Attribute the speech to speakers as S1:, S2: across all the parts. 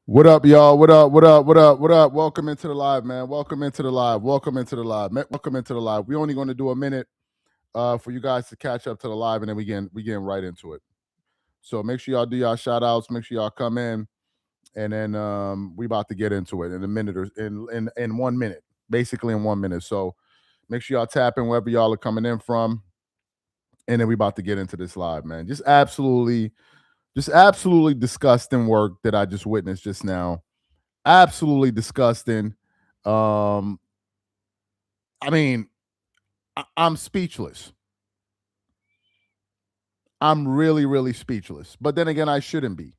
S1: What up, y'all? What up? What up? What up? What up? Welcome into the live, man. Welcome into the live. Welcome into the live. Welcome into the live. We're only going to do a minute for you guys to catch up to the live, and then we getting right into it. So make sure y'all do y'all shout outs. Make sure y'all come in, and then we about to get into it in a minute or in 1 minute, basically in 1 minute. So make sure y'all tap in wherever y'all are coming in from, and then we about to get into this live, man. Just absolutely disgusting work that I just witnessed just now. Absolutely disgusting. Um, I mean, I'm speechless. I'm really, really speechless. But then again, I shouldn't be.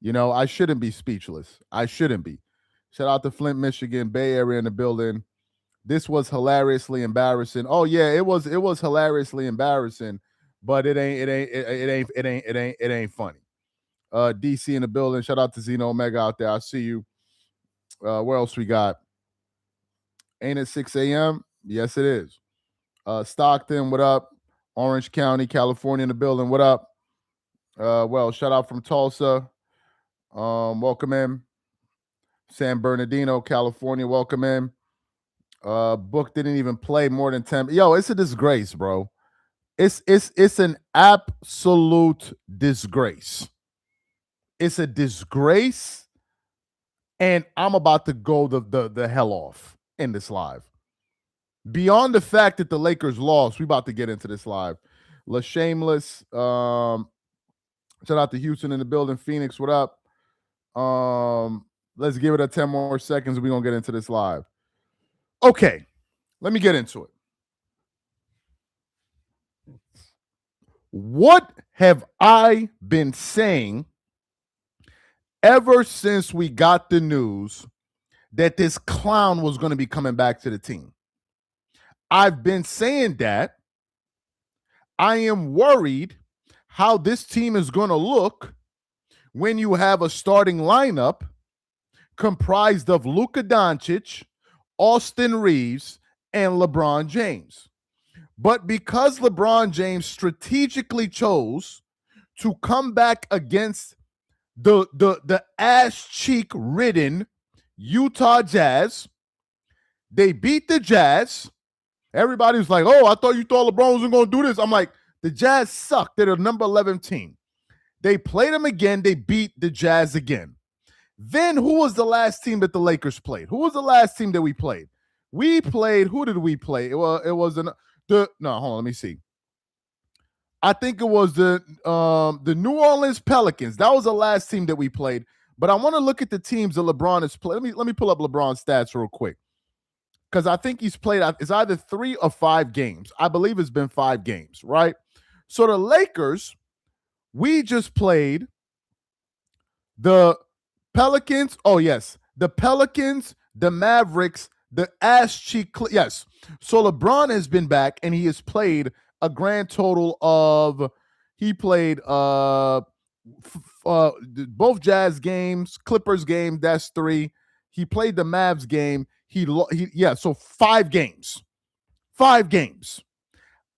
S1: I shouldn't be speechless. I shouldn't be. Shout out to Flint, Michigan, Bay Area in the building. This was hilariously embarrassing. Oh yeah, it was hilariously embarrassing, but it ain't funny. DC in the building. Shout out to Zeno Omega out there. I see you. Where else we got? Ain't it 6 a.m.? Yes, it is. Stockton, what up? Orange County, California in the building. What up? Well, shout out from Tulsa. Welcome in. San Bernardino, California. Welcome in. Book didn't even play more than 10. Yo, it's a disgrace, bro. It's an absolute disgrace. It's a disgrace, and I'm about to go the hell off in this live. Beyond the fact that the Lakers lost, we about to get into this live. La Shameless. Shout out to Houston in the building. Phoenix, what up? Let's give it a 10 more seconds and we're gonna get into this live. Okay, let me get into it. What have I been saying ever since we got the news that this clown was going to be coming back to the team? I've been saying that I am worried how this team is going to look when you have a starting lineup comprised of Luka Doncic, Austin Reeves, and LeBron James. But because LeBron James strategically chose to come back against the ass cheek ridden Utah Jazz, they beat the Jazz. Everybody was like, oh, I thought you thought LeBron wasn't going to do this. I'm like, the Jazz suck. They're the number 11 team. They played them again. They beat the Jazz again. Then who was the last team that the Lakers played? Who was the last team that we played? We played, who did we play? It was hold on, let me see. I think it was the New Orleans Pelicans. That was the last team that we played. But I want to look at the teams that LeBron has played. Let me pull up LeBron's stats real quick. Because I think he's played, it's either 3 or 5 games. I believe it's been 5 games, right? So the Lakers, we just played the Pelicans. Oh, yes. The Pelicans, the Mavericks, the ass cheek. Yes. So LeBron has been back and he has played a grand total of, he played both Jazz games, Clippers game, that's 3. He played the Mavs game. So 5 games. 5 games.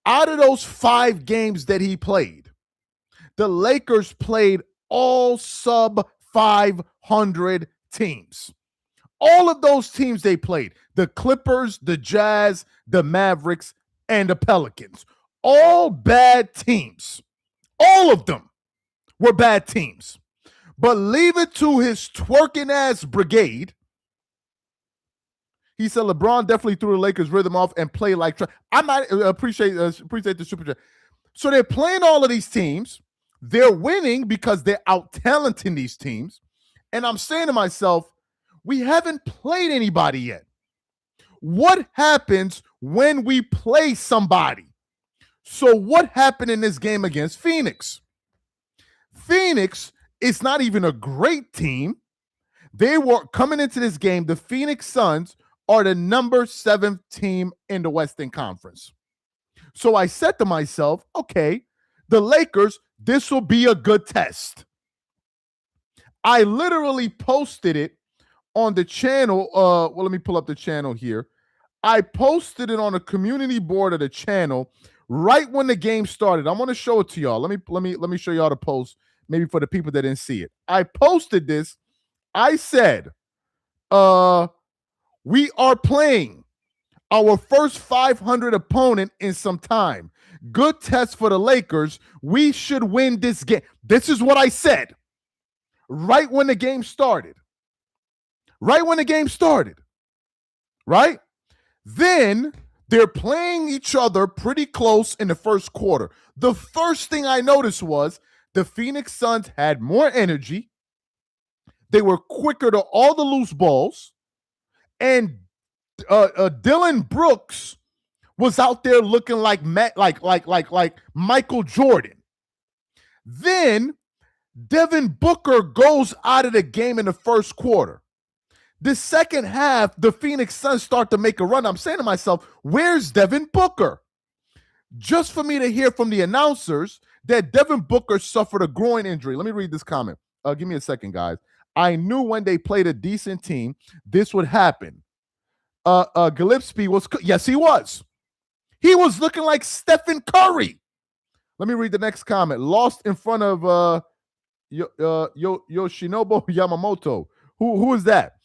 S1: Out of those 5 games that he played, the Lakers played all sub 500 teams. All of those teams they played, the Clippers, the Jazz, the Mavericks, and the Pelicans, all bad teams. All of them were bad teams. But leave it to his twerking ass brigade. He said LeBron definitely threw the Lakers rhythm off and played like. I might appreciate the super chat. So they're playing all of these teams. They're winning because they're out talenting these teams. And I'm saying to myself, we haven't played anybody yet. What happens when we play somebody? So what happened in this game against Phoenix? Phoenix is not even a great team. They were coming into this game. The Phoenix Suns are the number 7 team in the Western Conference. So I said to myself, okay, the Lakers, this will be a good test. I literally posted it on the channel. Let me pull up the channel here. I posted it on the community board of the channel right when the game started. I want to show it to y'all. Let me show y'all the post, maybe for the people that didn't see it. I posted this I said, we are playing our first 500 opponent in some time. Good test for the Lakers. We should win this game. This is what I said right when the game started. Right when the game started. Right? Then they're playing each other pretty close in the first quarter. The first thing I noticed was the Phoenix Suns had more energy. They were quicker to all the loose balls. And Dylan Brooks was out there looking like Michael Jordan. Then Devin Booker goes out of the game in the first quarter. The second half, the Phoenix Suns start to make a run. I'm saying to myself, where's Devin Booker? Just for me to hear from the announcers that Devin Booker suffered a groin injury. Let me read this comment. Give me a second, guys. I knew when they played a decent team, this would happen. Gillespie was, yes, he was. He was looking like Stephen Curry. Let me read the next comment. Lost in front of Yoshinobu Yamamoto. Who is that?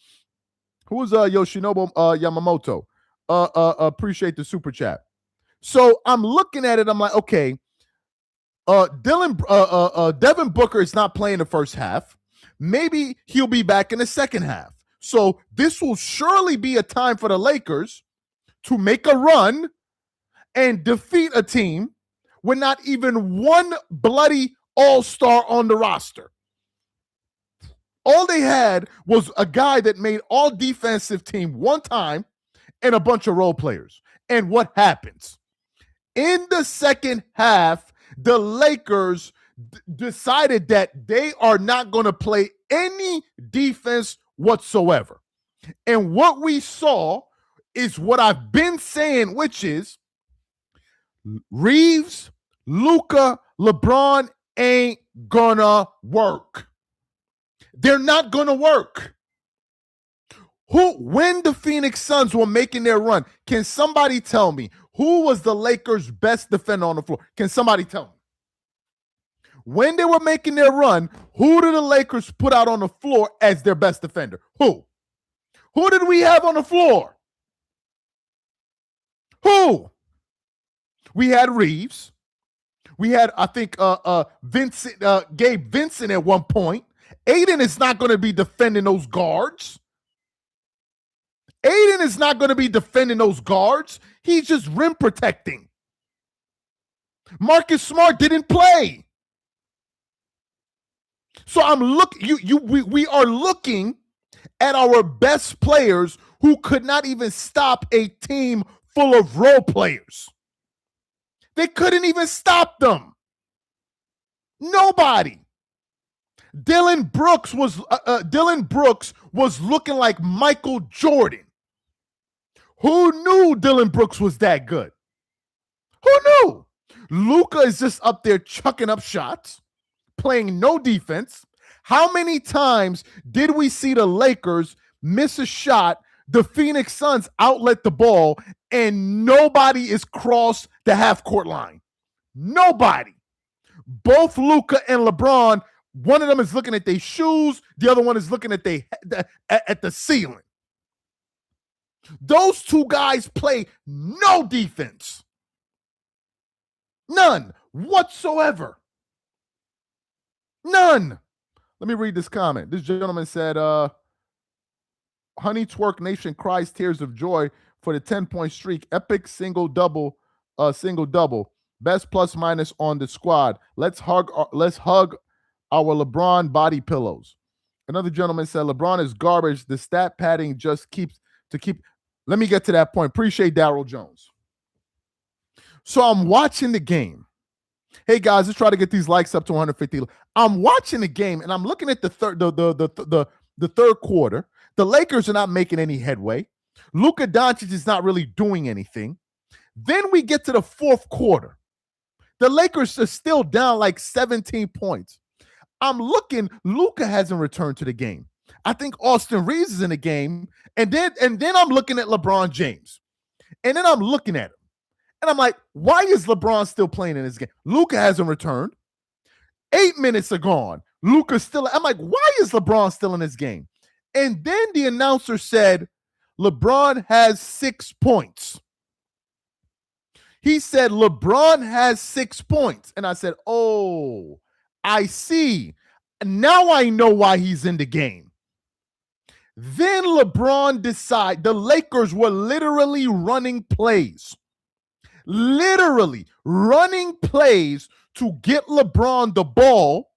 S1: Who is Yoshinobu Yamamoto? Appreciate the super chat. So I'm looking at it. I'm like, okay, Devin Booker is not playing the first half. Maybe he'll be back in the second half. So this will surely be a time for the Lakers to make a run and defeat a team with not even one bloody all-star on the roster. All they had was a guy that made all defensive team one time and a bunch of role players. And what happens? In the second half, the Lakers decided that they are not going to play any defense whatsoever. And what we saw is what I've been saying, which is Reeves, Luka, LeBron ain't gonna work. They're not gonna work. When the Phoenix Suns were making their run, can somebody tell me who was the Lakers' best defender on the floor? Can somebody tell me? When they were making their run, who did the Lakers put out on the floor as their best defender? Who? Who did we have on the floor? Who? We had Reeves. We had, I think, Vincent, Gabe Vincent at one point. Aiden is not going to be defending those guards. Aiden is not going to be defending those guards. He's just rim protecting. Marcus Smart didn't play. So we are looking at our best players who could not even stop a team full of role players. They couldn't even stop them. Nobody. Dylan Brooks was looking like Michael Jordan. Who knew Dylan Brooks was that good? Who knew? Luka is just up there chucking up shots, playing no defense. How many times did we see the Lakers miss a shot, the Phoenix Suns outlet the ball, and nobody is crossed the half-court line? Nobody. Both Luka and LeBron, one of them is looking at their shoes, the other one is looking at the ceiling. Those two guys play no defense. None whatsoever. None. Let me read this comment. This gentleman said, Honey Twerk Nation cries tears of joy for the 10-point streak. Epic single-double. Best plus minus on the squad. Let's hug our LeBron body pillows. Another gentleman said, LeBron is garbage. The stat padding just keeps. Let me get to that point. Appreciate Daryl Jones. So I'm watching the game. Hey guys, let's try to get these likes up to 150. I'm watching the game and I'm looking at the third quarter. The Lakers are not making any headway. Luka Doncic is not really doing anything. Then we get to the fourth quarter. The Lakers are still down like 17 points. I'm looking, Luka hasn't returned to the game. I think Austin Reeves is in the game. And then I'm looking at LeBron James. And then I'm looking at him. And I'm like, why is LeBron still playing in this game? Luka hasn't returned. 8 minutes are gone. Luka's still. I'm like, why is LeBron still in this game? And then the announcer said, LeBron has 6 points. He said, LeBron has 6 points. And I said, oh, I see. Now I know why he's in the game. Then LeBron decided, the Lakers were literally running plays. Literally running plays to get LeBron the ball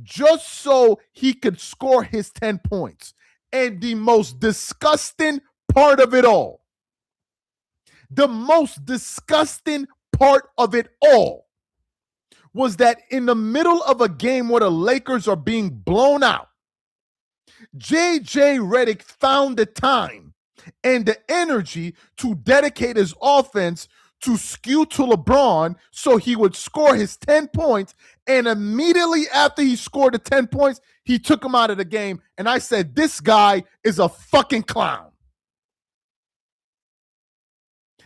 S1: just so he could score his 10 points. And the most disgusting part of it all, the most disgusting part of it all was that in the middle of a game where the Lakers are being blown out, JJ Redick found the time and the energy to dedicate his offense to skew to LeBron so he would score his 10 points. And immediately after he scored the 10 points, he took him out of the game. And I said, this guy is a fucking clown.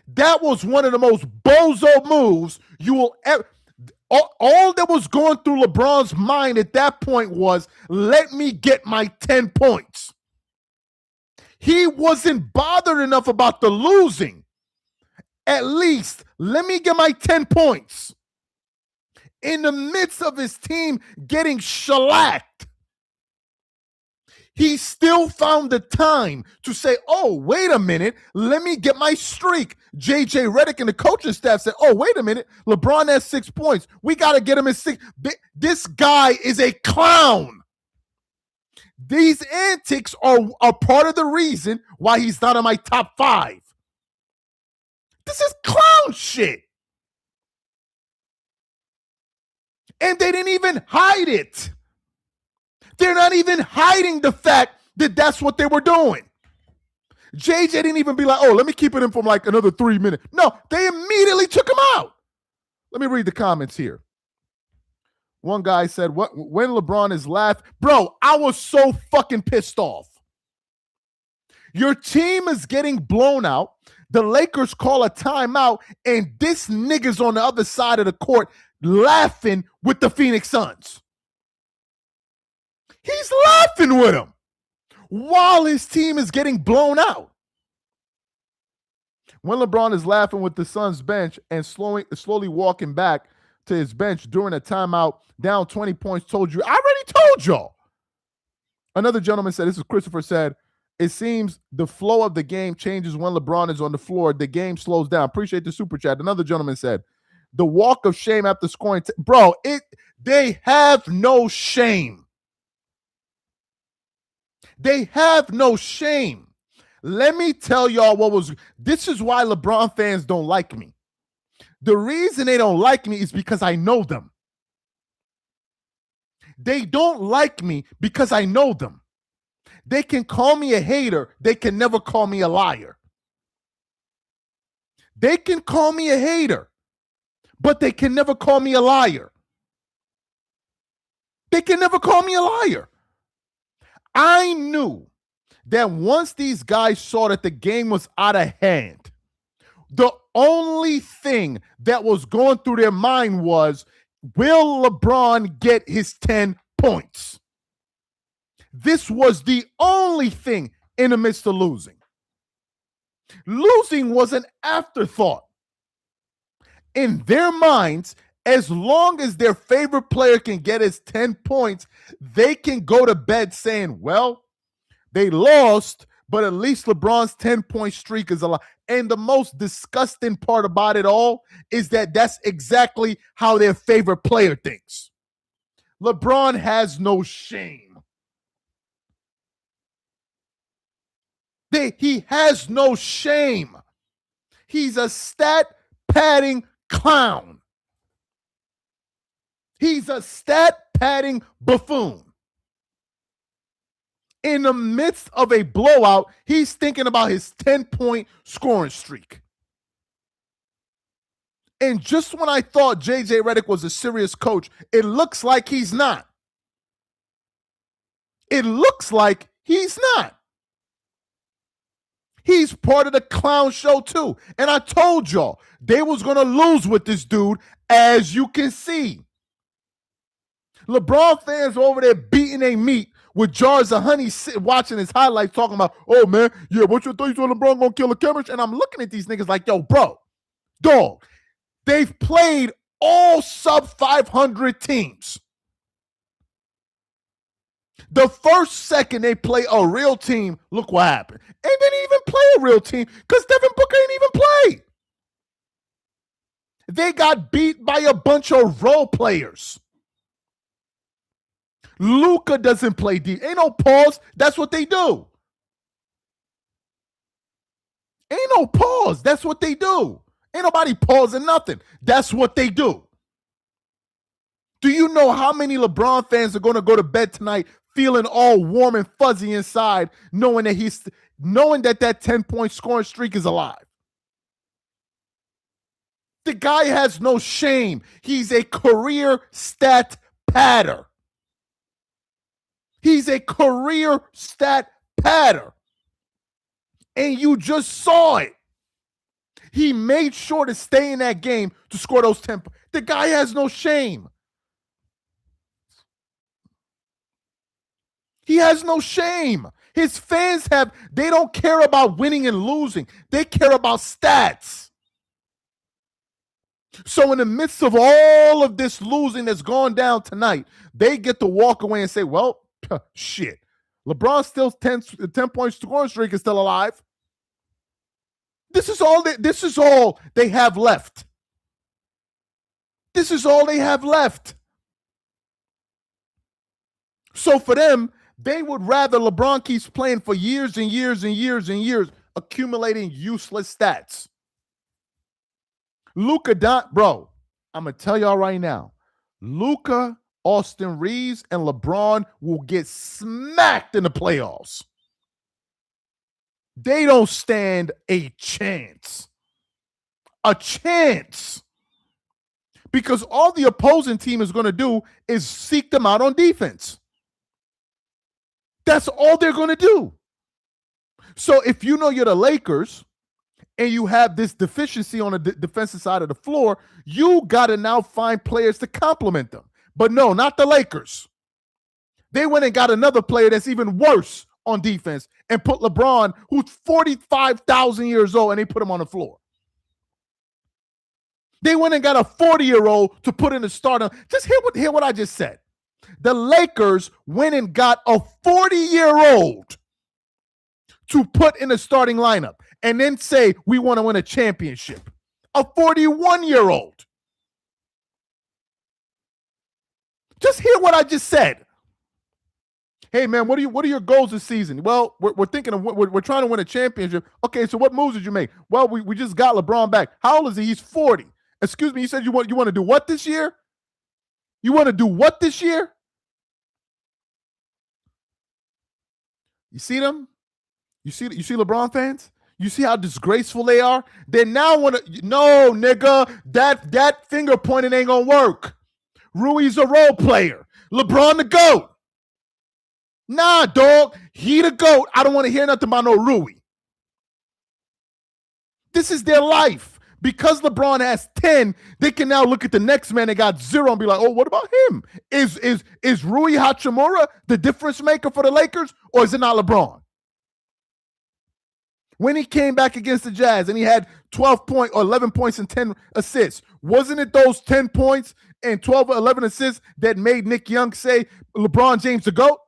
S1: That was one of the most bozo moves you will ever. All that was going through LeBron's mind at that point was, let me get my 10 points. He wasn't bothered enough about the losing. At least, let me get my 10 points. In the midst of his team getting shellacked, he still found the time to say, oh, wait a minute, let me get my streak. JJ Redick and the coaching staff said, oh, wait a minute, LeBron has 6 points. We got to get him at 6. This guy is a clown. These antics are part of the reason why he's not in my top 5. This is clown shit. And they didn't even hide it. They're not even hiding the fact that that's what they were doing. JJ didn't even be like, oh, let me keep it in for like another 3 minutes. No, they immediately took him out. Let me read the comments here. One guy said, "What when LeBron is laughing?" Bro, I was so fucking pissed off. Your team is getting blown out. The Lakers call a timeout, and this nigga's on the other side of the court laughing with the Phoenix Suns. He's laughing with him while his team is getting blown out. When LeBron is laughing with the Suns bench and slowly walking back to his bench during a timeout, down 20 points, told you, I already told y'all. Another gentleman said, this is Christopher said, it seems the flow of the game changes when LeBron is on the floor. The game slows down. Appreciate the super chat. Another gentleman said, the walk of shame after scoring. Bro, they have no shame. They have no shame. Let me tell y'all this is why LeBron fans don't like me. The reason they don't like me is because I know them. They don't like me because I know them. They can call me a hater. They can never call me a liar. They can call me a hater, but they can never call me a liar. They can never call me a liar. I knew that once these guys saw that the game was out of hand, the only thing that was going through their mind was, will LeBron get his 10 points? This was the only thing in the midst of losing. Losing was an afterthought. In their minds, as long as their favorite player can get his 10 points, they can go to bed saying, well, they lost, but at least LeBron's 10-point streak is alive. And the most disgusting part about it all is that that's exactly how their favorite player thinks. LeBron has no shame. He has no shame. He's a stat padding clown. He's a stat padding buffoon. In the midst of a blowout, he's thinking about his 10-point scoring streak. And just when I thought JJ Redick was a serious coach, it looks like he's not. It looks like he's not. He's part of the clown show too. And I told y'all, they was going to lose with this dude, as you can see. LeBron fans over there beating their meat with jars of honey watching his highlights talking about, oh, man, yeah, what you thought LeBron going to kill a chemistry? And I'm looking at these niggas like, yo, bro, dog, they've played all sub 500 teams. The first second they play a real team, look what happened. And they didn't even play a real team because Devin Booker didn't even play. They got beat by a bunch of role players. Luka doesn't play deep. Ain't no pause. That's what they do. Ain't no pause. That's what they do. Ain't nobody pausing nothing. That's what they do. Do you know how many LeBron fans are going to go to bed tonight feeling all warm and fuzzy inside, knowing that that 10-point scoring streak is alive? The guy has no shame. He's a career stat padder. He's a career stat padder. And you just saw it. He made sure to stay in that game to score those 10. The guy has no shame. He has no shame. His fans they don't care about winning and losing. They care about stats. So in the midst of all of this losing that's gone down tonight, they get to walk away and say, well, shit. LeBron's still 10-point scoring streak is still alive. This is all they have left. This is all they have left. So for them, they would rather LeBron keeps playing for years and years and years and years, accumulating useless stats. Luka, bro, I'm going to tell y'all right now, Luka, Austin Reeves, and LeBron will get smacked in the playoffs. They don't stand a chance. A chance. Because all the opposing team is going to do is seek them out on defense. That's all they're going to do. So if you know you're the Lakers and you have this deficiency on the defensive side of the floor, you got to now find players to complement them. But no, not the Lakers. They went and got another player that's even worse on defense and put LeBron, who's 45,000 years old, and they put him on the floor. They went and got a 40-year-old to put in the starter. Just hear what I just said. The Lakers went and got a 40-year-old to put in the starting lineup and then say, we want to win a championship. A 41-year-old. Just hear what I just said. Hey, man, what are your goals this season? Well, we're thinking of we're trying to win a championship. Okay, so what moves did you make? Well, we just got LeBron back. How old is he? He's 40. Excuse me, you said you want to do what this year? You want to do what this year? You see them? You see LeBron fans? You see how disgraceful they are? They now want to, no, nigga, that finger pointing ain't gonna work. Rui's a role player. LeBron the GOAT. Nah, dog, he the GOAT. I don't want to hear nothing about no Rui. This is their life. Because LeBron has 10, they can now look at the next man that got 0 and be like, oh, what about him? Is Rui Hachimura the difference maker for the Lakers, or is it not LeBron? When he came back against the Jazz and he had 12 points or 11 points and 10 assists, wasn't it those 10 points and 12 or 11 assists that made Nick Young say LeBron James the GOAT?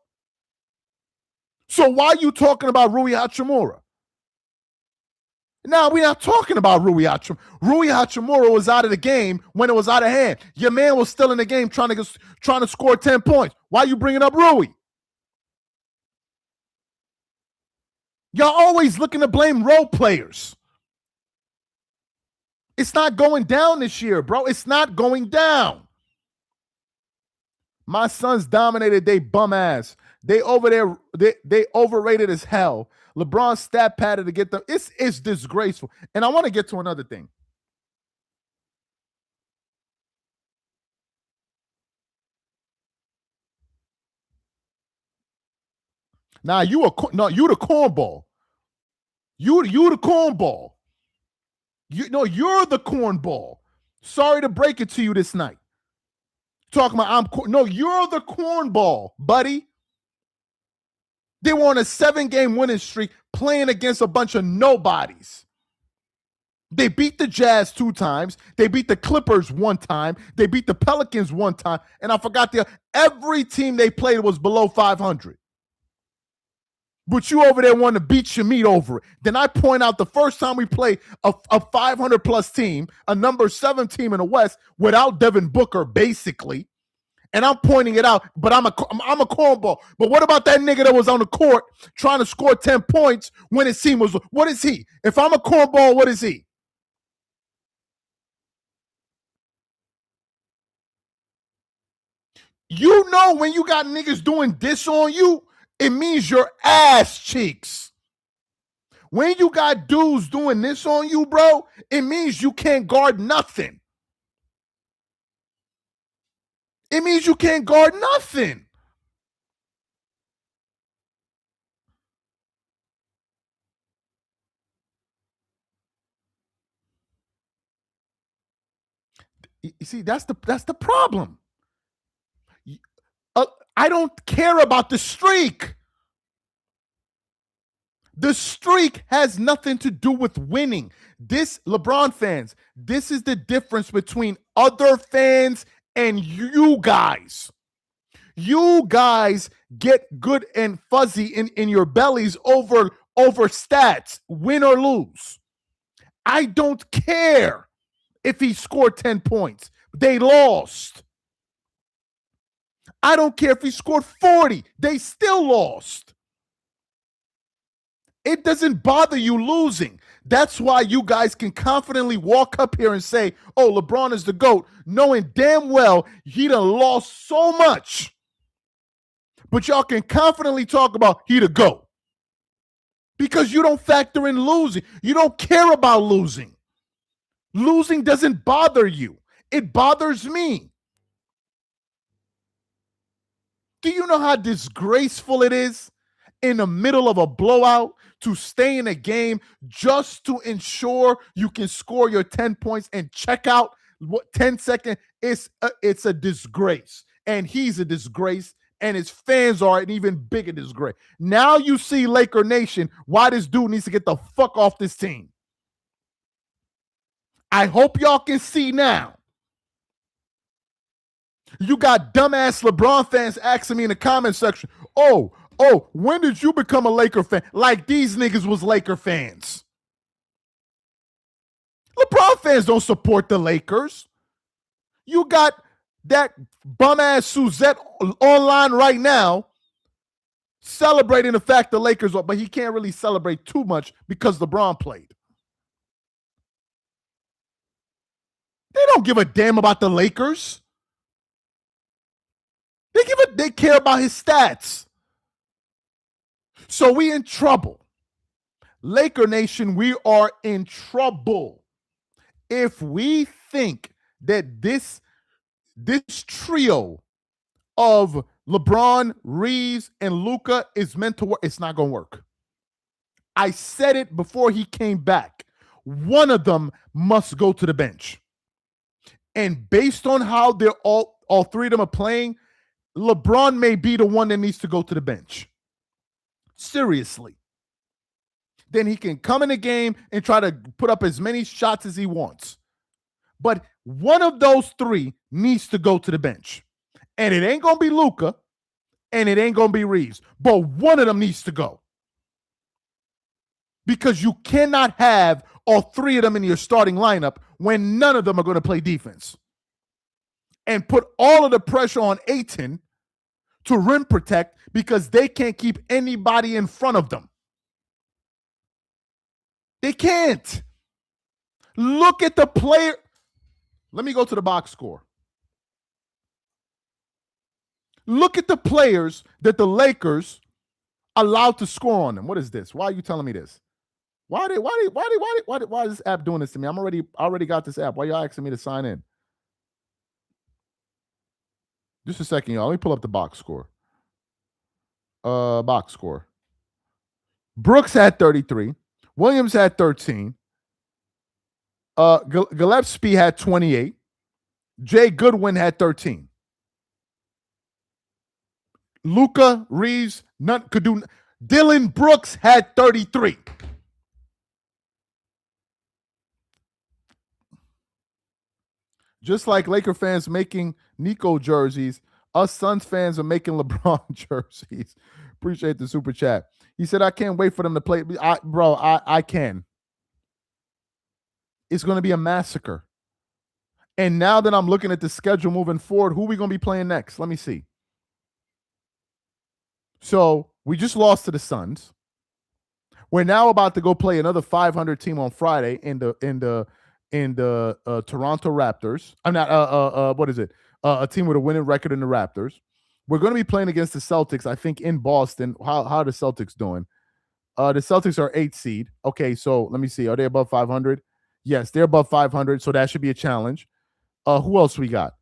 S1: So why are you talking about Rui Hachimura? Now, we're not talking about Rui Hachimura. Rui Hachimura was out of the game when it was out of hand. Your man was still in the game trying to score 10 points. Why are you bringing up Rui? Y'all always looking to blame role players. It's not going down this year, bro. It's not going down. My Suns dominated they bum ass. They overrated as hell. LeBron stat padded to get them. It's disgraceful. And I want to get to another thing. Now you the cornball. You the cornball. You're the cornball. Sorry to break it to you this night. Talking about you're the cornball, buddy. They were on a 7-game winning streak playing against a bunch of nobodies. They beat the Jazz 2 times. They beat the Clippers 1 time. They beat the Pelicans 1 time. And I forgot every team they played was below 500. But you over there want to beat your meat over it. Then I point out the first time we play a 500-plus team, a number 7 team in the West, without Devin Booker, basically. And I'm pointing it out, but I'm a cornball. But what about that nigga that was on the court trying to score 10 points when his team was, what is he? If I'm a cornball, what is he? You know when you got niggas doing this on you, it means your ass cheeks. When you got dudes doing this on you, bro, it means you can't guard nothing. It means you can't guard nothing. You see, that's the problem. I don't care about the streak. The streak has nothing to do with winning. This, LeBron fans, this is the difference between other fans and you guys. You guys get good and fuzzy in your bellies over stats, win or lose. I don't care if he scored 10 points. They lost. I don't care if he scored 40. They still lost. It doesn't bother you losing. That's why you guys can confidently walk up here and say, oh, LeBron is the GOAT, knowing damn well he done lost so much. But y'all can confidently talk about he the GOAT. Because you don't factor in losing. You don't care about losing. Losing doesn't bother you. It bothers me. Do you know how disgraceful it is in the middle of a blowout to stay in a game just to ensure you can score your 10 points and check out 10 seconds? It's a disgrace. And he's a disgrace. And his fans are an even bigger disgrace. Now you see, Laker Nation, why this dude needs to get the fuck off this team. I hope y'all can see now. You got dumbass LeBron fans asking me in the comment section, oh, when did you become a Laker fan? Like these niggas was Laker fans. LeBron fans don't support the Lakers. You got that bum-ass Suzette online right now celebrating the fact the Lakers are, but he can't really celebrate too much because LeBron played. They don't give a damn about the Lakers. They care about his stats. So we in trouble. Laker Nation, we are in trouble. If we think that this trio of LeBron, Reeves, and Luka is meant to work, it's not going to work. I said it before he came back. One of them must go to the bench. And based on how they're all 3 of them are playing, LeBron may be the one that needs to go to the bench. Seriously. Then he can come in the game and try to put up as many shots as he wants. But one of those 3 needs to go to the bench. And it ain't going to be Luka, and it ain't going to be Reeves. But one of them needs to go. Because you cannot have all 3 of them in your starting lineup when none of them are going to play defense. And put all of the pressure on Ayton to rim protect because they can't keep anybody in front of them. They can't. Look at the player. Let me go to the box score. Look at the players that the Lakers allowed to score on them. What is this? Why are you telling me this? Why is this app doing this to me? I already got this app. Why y'all asking me to sign in? Just a second, y'all. Let me pull up the box score. Box score. Brooks had 33. Williams had 13. Gillespie had 28. Jay Goodwin had 13. Luka, Reeves, none could do. Dylan Brooks had 33. Just like Laker fans making Nico jerseys, us Suns fans are making LeBron jerseys. Appreciate the super chat. He said, I can't wait for them to play. I can. It's going to be a massacre. And now that I'm looking at the schedule moving forward, who are we going to be playing next? Let me see. So we just lost to the Suns. We're now about to go play another 500 team on Friday in the Toronto Raptors. I'm not. What is it? A team with a winning record in the Raptors. We're going to be playing against the Celtics, I think, in Boston. How are the Celtics doing? The Celtics are 8th seed. Okay, so let me see. Are they above 500? Yes, they're above 500, so that should be a challenge. Who else we got?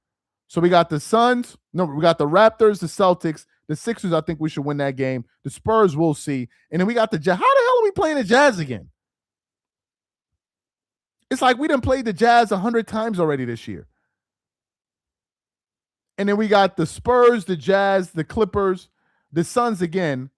S1: So we got the Suns. No, we got the Raptors, the Celtics, the Sixers. I think we should win that game. The Spurs, we'll see. And then we got the Jazz. How the hell are we playing the Jazz again? It's like we done played the Jazz 100 times already this year. And then we got the Spurs, the Jazz, the Clippers, the Suns again.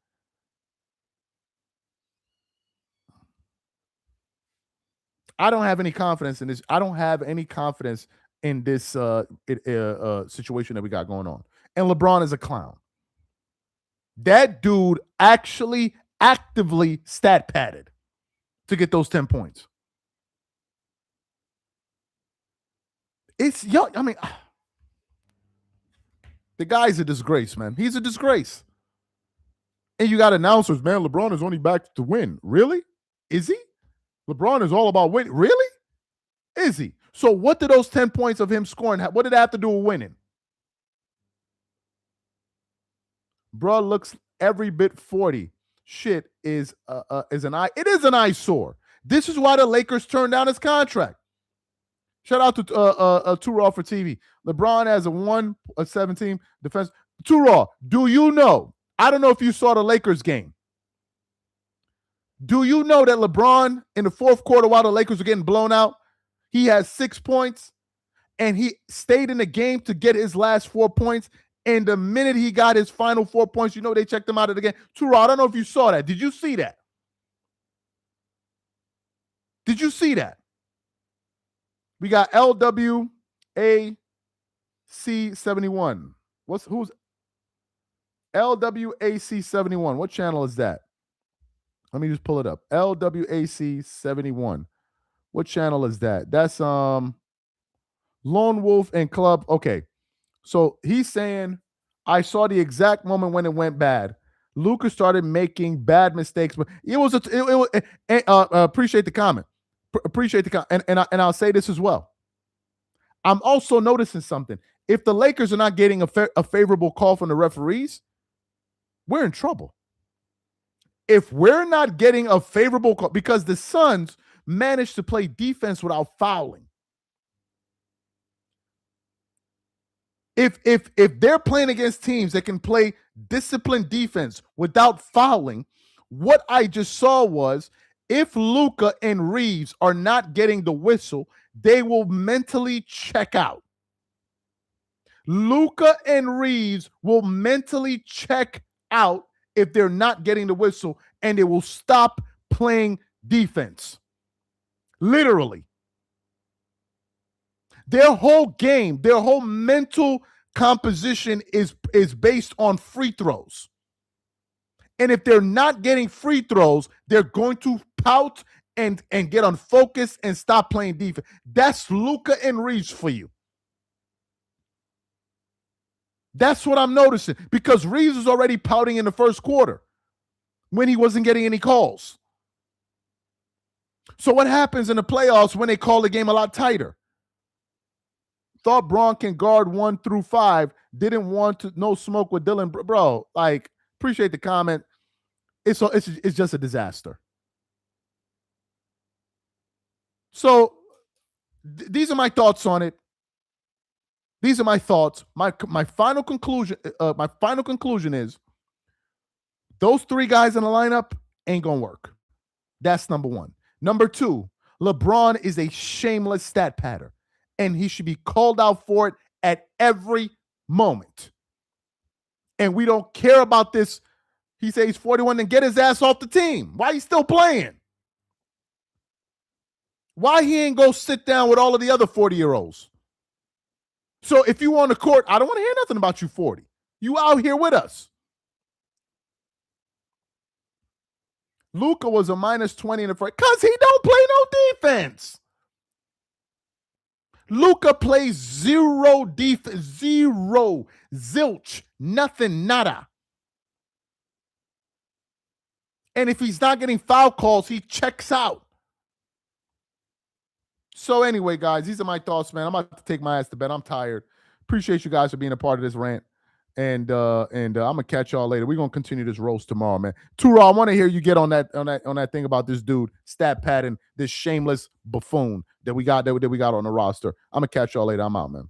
S1: I don't have any confidence in this. I don't have any confidence in this situation that we got going on. And LeBron is a clown. That dude actually actively stat padded to get those 10 points. It's young. I mean, the guy's a disgrace, man. He's a disgrace. And you got announcers, man, LeBron is only back to win. Really? Is he? LeBron is all about winning. Really? Is he? So what did those 10 points of him scoring, what did it have to do with winning? Bro looks every bit 40. Shit is an eyesore. This is why the Lakers turned down his contract. Shout out to Too Raw for TV. LeBron has a 17 defense. Too Raw, do you know? I don't know if you saw the Lakers game. Do you know that LeBron in the fourth quarter while the Lakers were getting blown out, he has 6 points and he stayed in the game to get his last 4 points. And the minute he got his final 4 points, you know, they checked him out of the game. Too Raw, I don't know if you saw that. Did you see that? Did you see that? We got LWAC71. Who's LWAC71? What channel is that? Let me just pull it up. LWAC71. What channel is that? That's Lone Wolf and Club. Okay. So he's saying, I saw the exact moment when it went bad. Luka started making bad mistakes, but it was appreciate the comment. Appreciate the comment. And I'll say this as well. I'm also noticing something. If the Lakers are not getting a favorable call from the referees, we're in trouble. If we're not getting a favorable call, because the Suns managed to play defense without fouling. If they're playing against teams that can play disciplined defense without fouling, what I just saw was if Luka and Reeves are not getting the whistle, they will mentally check out. Luka and Reeves will mentally check out if they're not getting the whistle, and they will stop playing defense. Literally. Their whole game, their whole mental composition is based on free throws. And if they're not getting free throws, they're going to pout and get unfocused and stop playing defense. That's Luka and Reeves for you. That's what I'm noticing, because Reeves was already pouting in the first quarter when he wasn't getting any calls. So what happens in the playoffs when they call the game a lot tighter? Thought Braun can guard 1 through 5. Didn't want to no smoke with Dylan. Bro, like, appreciate the comment. It's just a disaster. So these are my thoughts on it. These are my thoughts. My final conclusion. My final conclusion is those 3 guys in the lineup ain't gonna work. That's number 1. Number 2, LeBron is a shameless stat padder, and he should be called out for it at every moment. And we don't care about this. He says he's 41, then get his ass off the team. Why he still playing? Why he ain't go sit down with all of the other 40-year-olds? So if you on the court, I don't want to hear nothing about you 40. You out here with us. Luka was a minus 20 in the first because he don't play no defense. Luka plays zero defense, zero, zilch, nothing, nada. And if he's not getting foul calls, he checks out. So anyway, guys, these are my thoughts, man. I'm about to take my ass to bed. I'm tired. Appreciate you guys for being a part of this rant. And I'm gonna catch y'all later. We're gonna continue this roast tomorrow, man. Turo, I want to hear you get on that thing about this dude, stat padding, this shameless buffoon that we got on the roster. I'm gonna catch y'all later. I'm out, man.